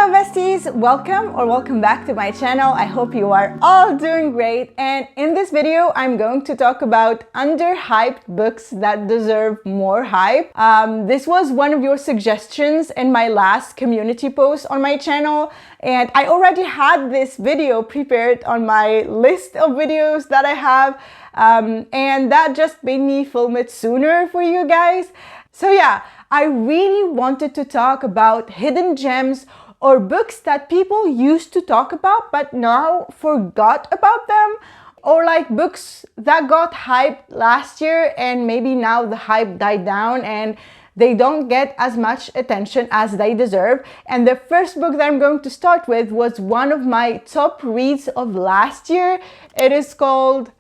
Hello besties, welcome back to my channel. I hope you are all doing great, and in this video I'm going to talk about underhyped books that deserve more hype. This was one of your suggestions in my last community post on my channel, and I already had this video prepared on my list of videos that I have, and that just made me film it sooner for you guys. So yeah, I really wanted to talk about hidden gems or books that people used to talk about but now forgot about them, or like books that got hyped last year and maybe now the hype died down and they don't get as much attention as they deserve. And the first book that I'm going to start with was one of my top reads of last year. It is called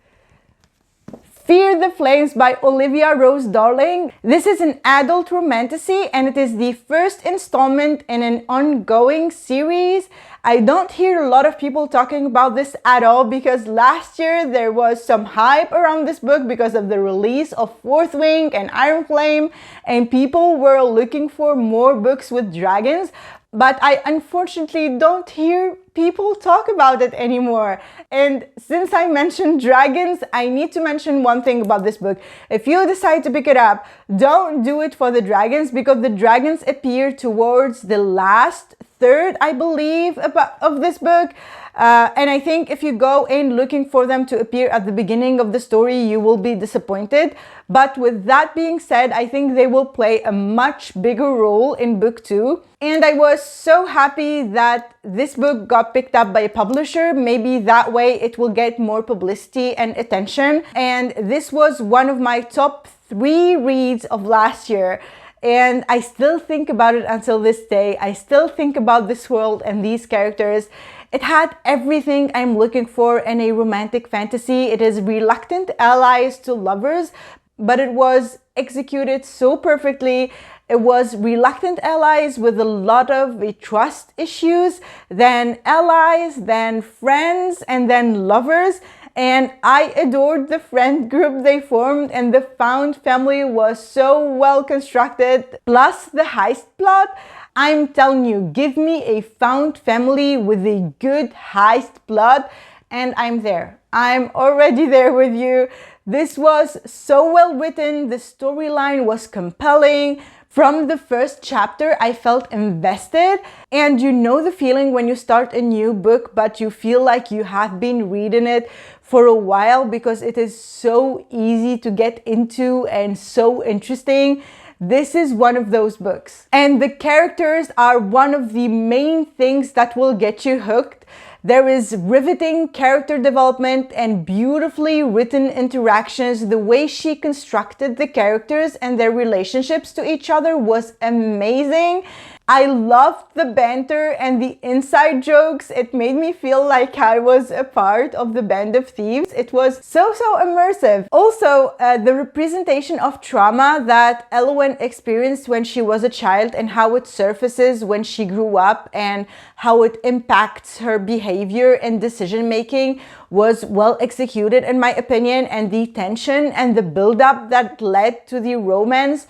Fear the Flames by Olivia Rose Darling. This is an adult romantasy and it is the first installment in an ongoing series. I don't hear a lot of people talking about this at all because last year there was some hype around this book because of the release of Fourth Wing and Iron Flame, and people were looking for more books with dragons. But I unfortunately don't hear people talk about it anymore. And since I mentioned dragons, I need to mention one thing about this book. If you decide to pick it up, don't do it for the dragons, because the dragons appear towards the last third, I believe, of this book. And I think if you go in looking for them to appear at the beginning of the story, you will be disappointed. But with that being said, I think they will play a much bigger role in book 2. And I was so happy that this book got picked up by a publisher. Maybe that way it will get more publicity and attention. And this was one of my top 3 reads of last year. And I still think about it until this day. I still think about this world and these characters. It had everything I'm looking for in a romantic fantasy. It is reluctant allies to lovers, but it was executed so perfectly. It was reluctant allies with a lot of trust issues, then allies, then friends, and then lovers. And I adored the friend group they formed, and the found family was so well constructed. Plus the heist plot. I'm telling you, give me a found family with a good heist plot and I'm there. I'm already there with you. This was so well written. The storyline was compelling. From the first chapter, I felt invested. And you know the feeling when you start a new book, but you feel like you have been reading it for a while because it is so easy to get into and so interesting. This is one of those books. And the characters are one of the main things that will get you hooked. There is riveting character development and beautifully written interactions. The way she constructed the characters and their relationships to each other was amazing. I loved the banter and the inside jokes. It made me feel like I was a part of the band of thieves. It was so immersive. Also, the representation of trauma that Elowen experienced when she was a child and how it surfaces when she grew up and how it impacts her behavior and decision making was well executed in my opinion, and the tension and the build-up that led to the romance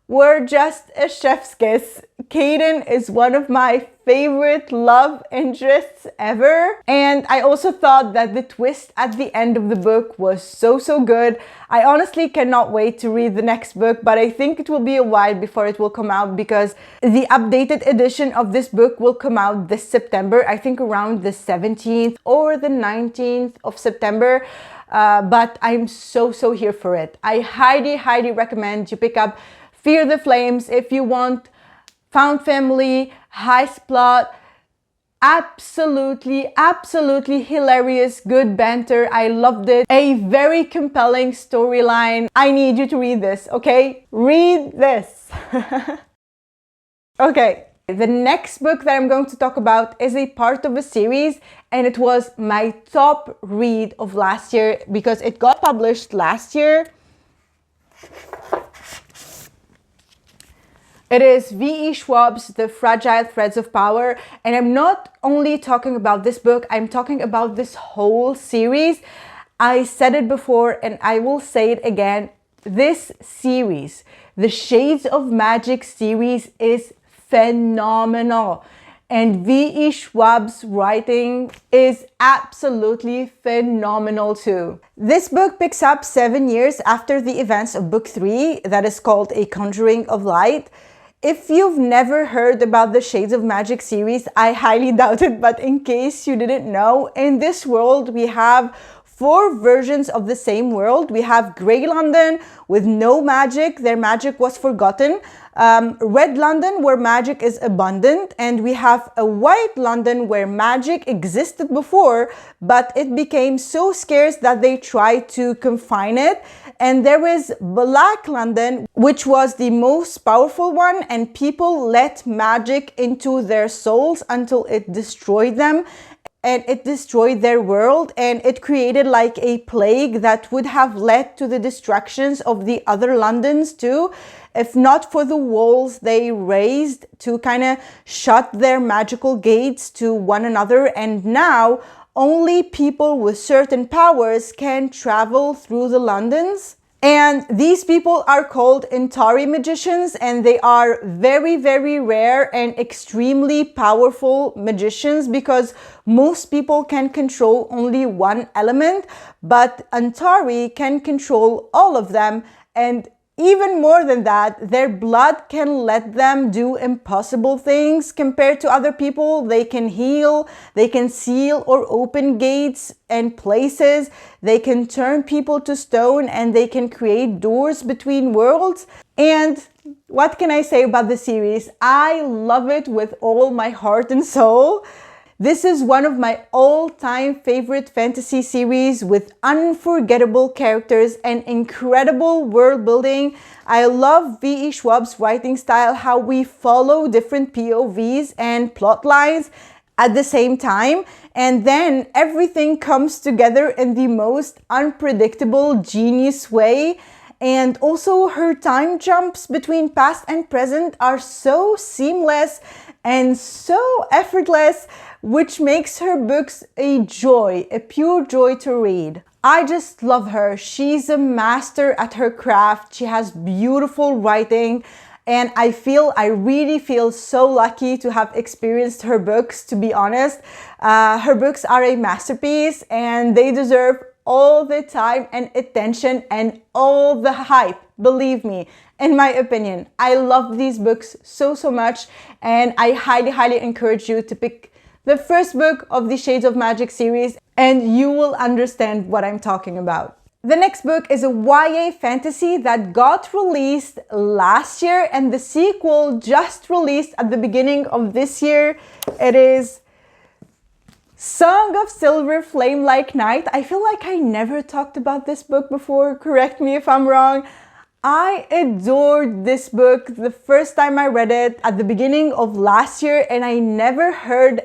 were just a chef's kiss. Kaden is one of my favorite love interests ever. And I also thought that the twist at the end of the book was so good. I honestly cannot wait to read the next book, but I think it will be a while before it will come out because the updated edition of this book will come out this September. I think around the 17th or the 19th of September. But I'm so here for it. I highly recommend you pick up Fear the Flames if you want found family, heist plot, absolutely hilarious, good banter. I loved it. A very compelling storyline. I need you to read this, okay? Read this. Okay, the next book that I'm going to talk about is a part of a series, and it was my top read of last year because it got published last year. It is V.E. Schwab's The Fragile Threads of Power, and I'm not only talking about this book, I'm talking about this whole series. I said it before and I will say it again. This series, the Shades of Magic series, is phenomenal. And V.E. Schwab's writing is absolutely phenomenal too. This book picks up 7 years after the events of book 3, that is called A Conjuring of Light. If you've never heard about the Shades of Magic series, I highly doubt it, but in case you didn't know, in this world we have 4 versions of the same world. We have Grey London with no magic, their magic was forgotten. Red London where magic is abundant, and we have a White London where magic existed before, but it became so scarce that they tried to confine it. And there is Black London, which was the most powerful one, and people let magic into their souls until it destroyed them. And it destroyed their world, and it created like a plague that would have led to the destructions of the other Londons too, if not for the walls they raised to kind of shut their magical gates to one another. And now only people with certain powers can travel through the Londons. And these people are called Antari magicians, and they are very, very rare and extremely powerful magicians because most people can control only one element, but Antari can control all of them. And even more than that, their blood can let them do impossible things compared to other people. They can heal, they can seal or open gates and places, they can turn people to stone, and they can create doors between worlds. And what can I say about the series? I love it with all my heart and soul. This is one of my all-time favorite fantasy series with unforgettable characters and incredible world building. I love V.E. Schwab's writing style, how we follow different POVs and plot lines at the same time, and then everything comes together in the most unpredictable, genius way. And also her time jumps between past and present are so seamless and so effortless, which makes her books a joy, a pure joy to read. I just love her. She's a master at her craft. She has beautiful writing, and I really feel so lucky to have experienced her books, to be honest. Her books are a masterpiece, and they deserve all the time and attention and all the hype, believe me. In my opinion, I love these books so much, and I highly encourage you to pick the first book of the Shades of Magic series, and you will understand what I'm talking about. The next book is a YA fantasy that got released last year, and the sequel just released at the beginning of this year. It is Song of Silver Flame Like Night. I feel like I never talked about this book before, correct me if I'm wrong. I adored this book the first time I read it at the beginning of last year, and I never heard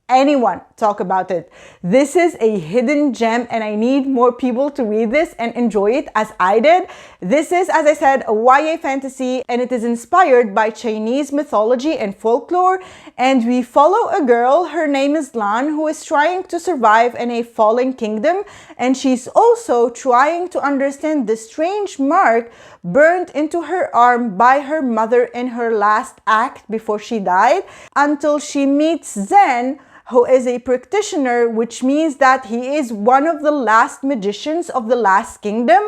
anyone talk about it. This is a hidden gem, and I need more people to read this and enjoy it as I did. This is, as I said, a YA fantasy, and it is inspired by Chinese mythology and folklore. And we follow a girl, her name is Lan, who is trying to survive in a fallen kingdom, and she's also trying to understand the strange mark burned into her arm by her mother in her last act before she died, until she meets Zen, who is a practitioner, which means that he is one of the last magicians of the last kingdom,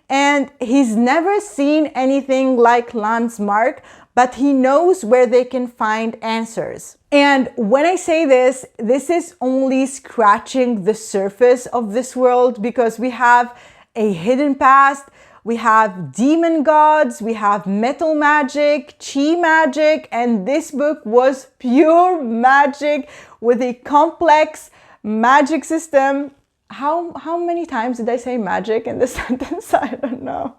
and he's never seen anything like Lan's mark, but he knows where they can find answers. And when I say this, this is only scratching the surface of this world, because we have a hidden past, we have demon gods, we have metal magic, chi magic, and this book was pure magic with a complex magic system. How many times did I say magic in this sentence? I don't know.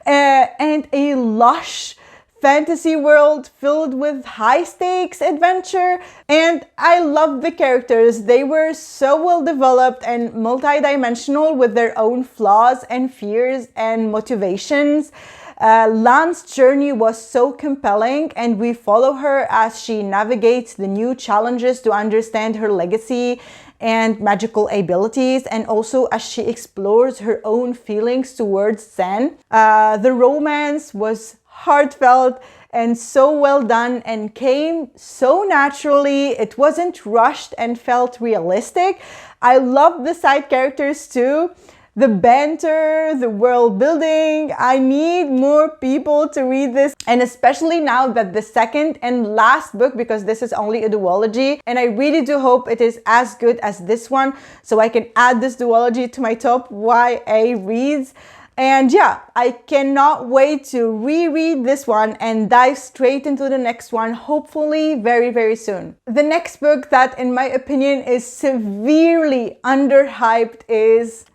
And a lush fantasy world filled with high stakes adventure. And I loved the characters. They were so well developed and multi-dimensional with their own flaws and fears and motivations. Lan's journey was so compelling, and we follow her as she navigates the new challenges to understand her legacy and magical abilities, and also as she explores her own feelings towards Zen. The romance was heartfelt and so well done and came so naturally. It wasn't rushed and felt realistic. I loved the side characters too. The banter, the world building. I need more people to read this, and especially now that the second and last book, because this is only a duology, and I really do hope it is as good as this one, so I can add this duology to my top YA reads. And yeah, I cannot wait to reread this one and dive straight into the next one, hopefully very, very soon. The next book that, in my opinion, is severely underhyped is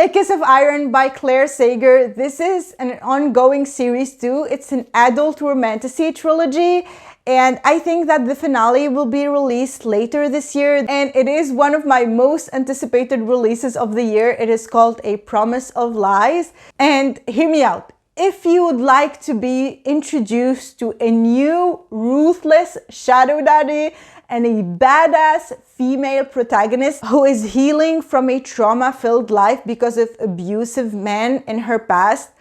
A Kiss of Iron by Clare Sager. This is an ongoing series too. It's an adult romantasy trilogy, and I think that the finale will be released later this year, and it is one of my most anticipated releases of the year. It is called A Promise of Lies. And hear me out. If you would like to be introduced to a new ruthless shadow daddy and a badass female protagonist who is healing from a trauma-filled life because of abusive men in her past,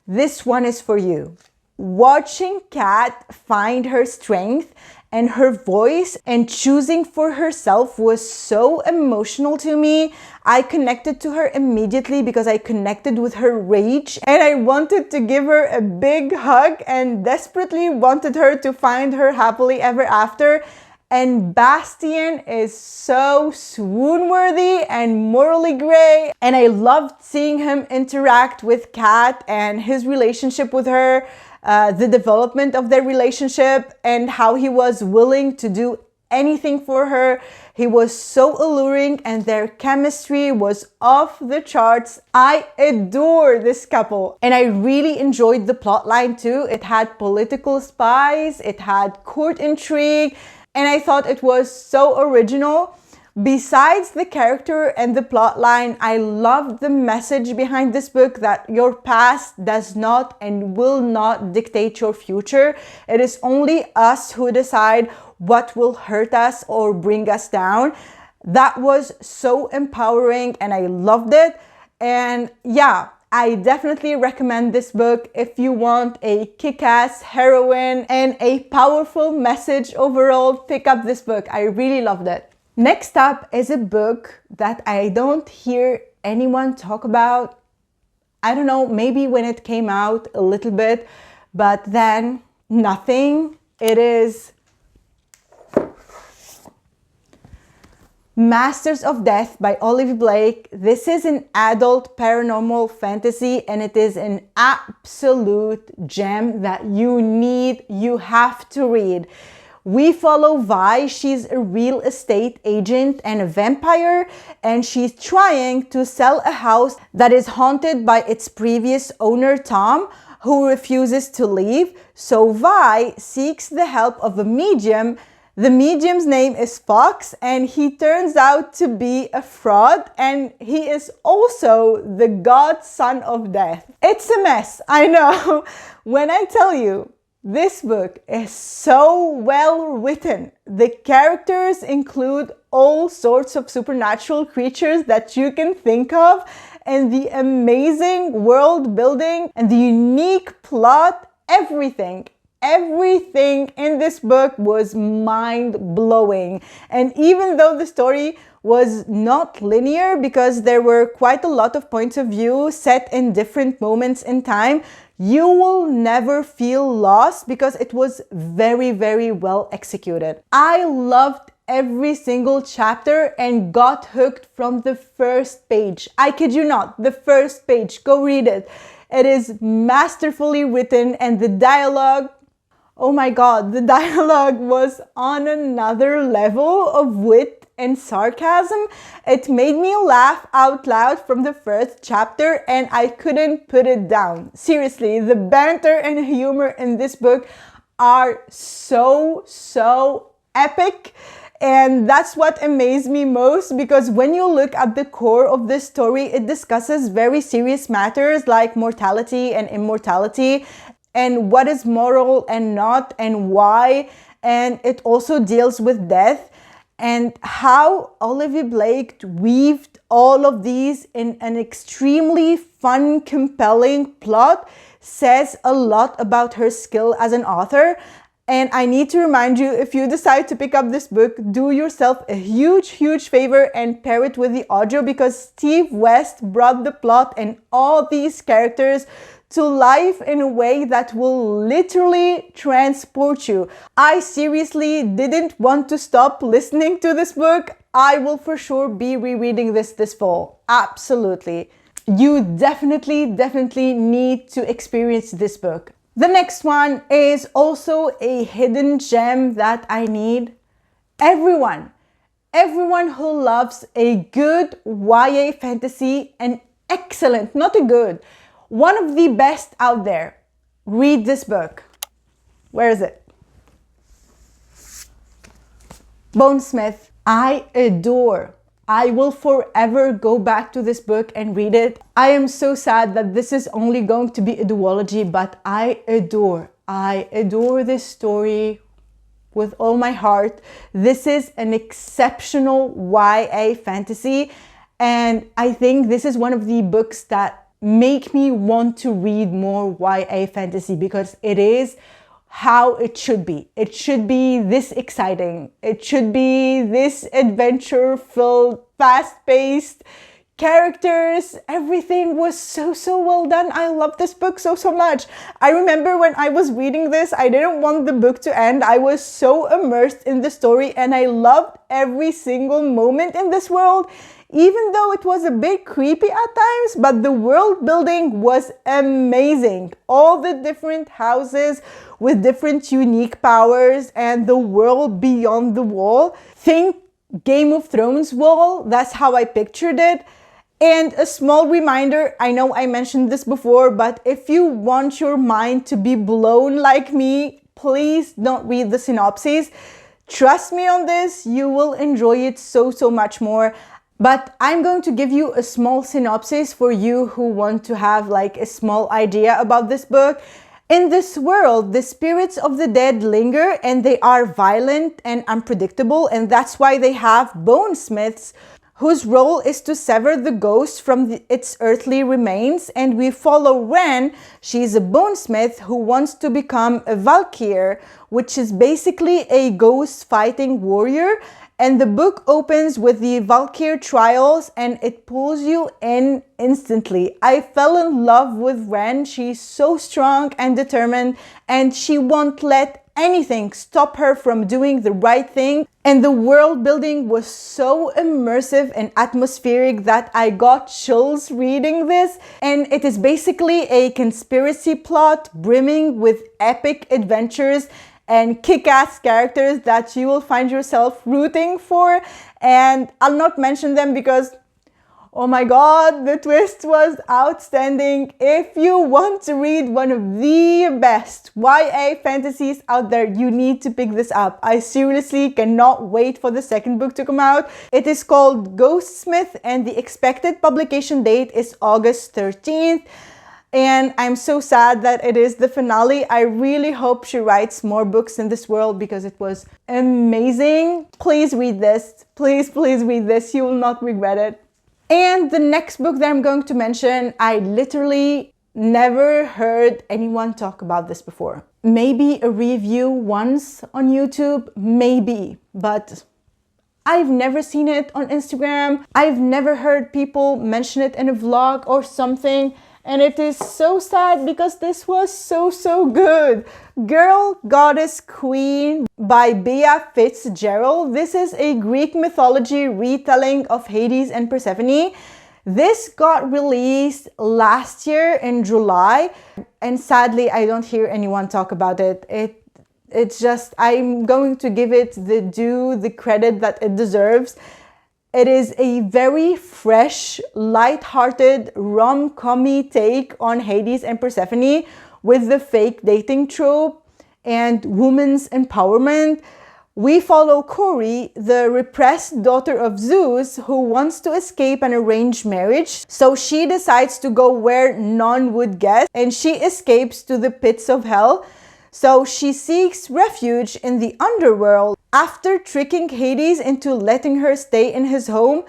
this one is for you. Watching Kat find her strength and her voice and choosing for herself was so emotional to me. I connected to her immediately because I connected with her rage, and I wanted to give her a big hug and desperately wanted her to find her happily ever after. And Bastien is so swoon-worthy and morally gray, and I loved seeing him interact with Kat and his relationship with her, the development of their relationship, and how he was willing to do anything for her. He was so alluring and their chemistry was off the charts. I adore this couple, and I really enjoyed the plotline too. It had political spies, it had court intrigue, and I thought it was so original. Besides the character and the plotline, I loved the message behind this book that your past does not and will not dictate your future. It is only us who decide what will hurt us or bring us down. That was so empowering and I loved it. And yeah, I definitely recommend this book if you want a kick-ass heroine and a powerful message overall. Pick up this book. I really loved it. Next up is a book that I don't hear anyone talk about. I don't know, maybe when it came out a little bit, but then nothing. It is Masters of Death by Olivie. This is an adult paranormal fantasy and it is an absolute gem that you have to read. We follow Vi. She's a real estate agent and a vampire, and she's trying to sell a house that is haunted by its previous owner, Tom, who refuses to leave. So Vi seeks the help of a medium. The medium's name is Fox, and he turns out to be a fraud, and he is also the godson of death. It's a mess, I know. When I tell you, this book is so well written. The characters include all sorts of supernatural creatures that you can think of, and the amazing world building and the unique plot, everything in this book was mind-blowing. And even though the story was not linear because there were quite a lot of points of view set in different moments in time, you will never feel lost because it was very, very well executed. I loved every single chapter and got hooked from the first page. I kid you not, the first page. Go read it. It is masterfully written, and the dialogue, oh my god, the dialogue was on another level of wit and sarcasm. It made me laugh out loud from the first chapter and I couldn't put it down. Seriously, the banter and humor in this book are so epic. And that's what amazed me most, because when you look at the core of this story, it discusses very serious matters like mortality and immortality, and what is moral and not, and why. And it also deals with death. And how Olivia Blake weaved all of these in an extremely fun, compelling plot says a lot about her skill as an author. And I need to remind you, if you decide to pick up this book, do yourself a huge favor and pair it with the audio, because Steve West brought the plot and all these characters to life in a way that will literally transport you. I seriously didn't want to stop listening to this book. I will for sure be rereading this fall. Absolutely. You definitely need to experience this book. The next one is also a hidden gem that I need. Everyone who loves a good YA fantasy, an excellent, not a good, one of the best out there, read this book. Where is it? Bonesmith. I adore. I will forever go back to this book and read it. I am so sad that this is only going to be a duology, but I adore this story with all my heart. This is an exceptional YA fantasy, and I think this is one of the books that make me want to read more YA fantasy, because it is how it should be. It should be this exciting. It should be this adventure-filled, fast-paced characters. Everything was so well done. I love this book so much. I remember when I was reading this, I didn't want the book to end. I was so immersed in the story and I loved every single moment in this world, even though it was a bit creepy at times, but the world building was amazing. All the different houses with different unique powers and the world beyond the wall. Think Game of Thrones wall, that's how I pictured it. And a small reminder, I know I mentioned this before, but if you want your mind to be blown like me, please don't read the synopses. Trust me on this, you will enjoy it so much more. But I'm going to give you a small synopsis for you who want to have like a small idea about this book. In this world, the spirits of the dead linger and they are violent and unpredictable, and that's why they have bonesmiths whose role is to sever the ghost from its earthly remains. And we follow Ren. She's a bonesmith who wants to become a Valkyr, which is basically a ghost fighting warrior. And the book opens with the Valkyr trials and it pulls you in instantly. I fell in love with Ren. She's so strong and determined and she won't let anything stop her from doing the right thing. And the world building was so immersive and atmospheric that I got chills reading this. And it is basically a conspiracy plot brimming with epic adventures and kick-ass characters that you will find yourself rooting for. And I'll not mention them because, oh my god, the twist was outstanding. If you want to read one of the best YA fantasies out there, you need to pick this up. I seriously cannot wait for the second book to come out. It is called Bonesmith and the expected publication date is August 13th. And I'm so sad that it is the finale. I really hope she writes more books in this world because it was amazing. Please read this. Please read this. You will not regret it. And the next book that I'm going to mention, I literally never heard anyone talk about this before. Maybe a review once on YouTube, maybe, but I've never seen it on Instagram. I've never heard people mention it in a vlog or something. And it is so sad because this was so good. Girl, Goddess, Queen by Bea Fitzgerald. This is a Greek mythology retelling of Hades and Persephone. This got released last year in July. And sadly, I don't hear anyone talk about it. It's just, I'm going to give it the credit that it deserves. It is a very fresh, light-hearted, rom-com-y take on Hades and Persephone with the fake dating trope and women's empowerment. We follow Cori, the repressed daughter of Zeus, who wants to escape an arranged marriage. So she decides to go where none would guess, and she escapes to the pits of hell So she seeks refuge in the underworld after tricking Hades into letting her stay in his home,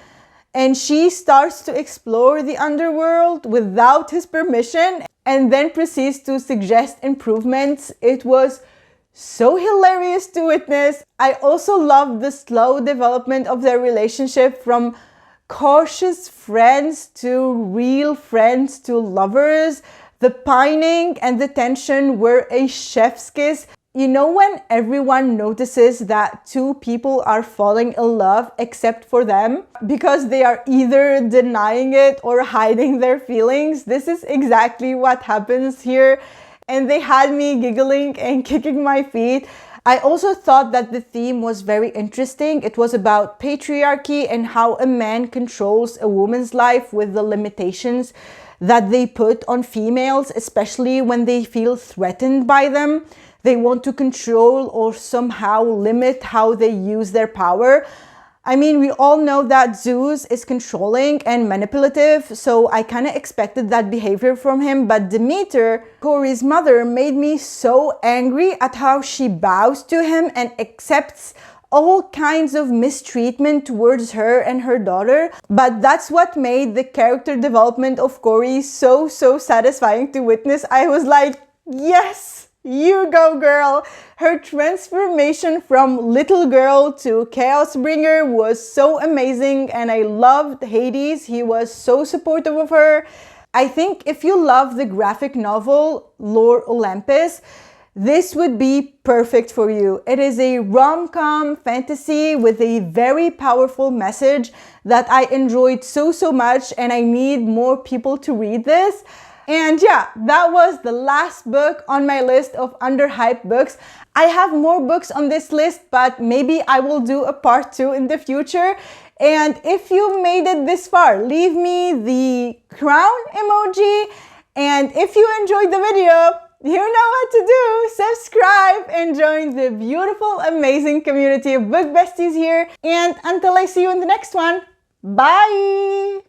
and she starts to explore the underworld without his permission and then proceeds to suggest improvements. It was so hilarious to witness. I also loved the slow development of their relationship from cautious friends to real friends to lovers. The pining and the tension were a chef's kiss. You know, when everyone notices that two people are falling in love except for them because they are either denying it or hiding their feelings? This is exactly what happens here. And they had me giggling and kicking my feet. I also thought that the theme was very interesting. It was about patriarchy and how a man controls a woman's life with the limitations that they put on females, especially when they feel threatened by them. They want to control or somehow limit how they use their power. I mean, we all know that Zeus is controlling and manipulative, so I kind of expected that behavior from him. But Demeter, Corey's mother, made me so angry at how she bows to him and accepts all kinds of mistreatment towards her and her daughter. But that's what made the character development of Corey so satisfying to witness. I was like, yes! You go, girl! Her transformation from little girl to chaos bringer was so amazing, and I loved Hades. He was so supportive of her. I think if you love the graphic novel Lore Olympus, this would be perfect for you. It is a rom-com fantasy with a very powerful message that I enjoyed so much, and I need more people to read this. And yeah, that was the last book on my list of underhyped books. I have more books on this list, but maybe I will do a part 2 in the future. And if you made it this far, leave me the crown emoji. And if you enjoyed the video, you know what to do. Subscribe and join the beautiful, amazing community of book besties here. And until I see you in the next one, bye!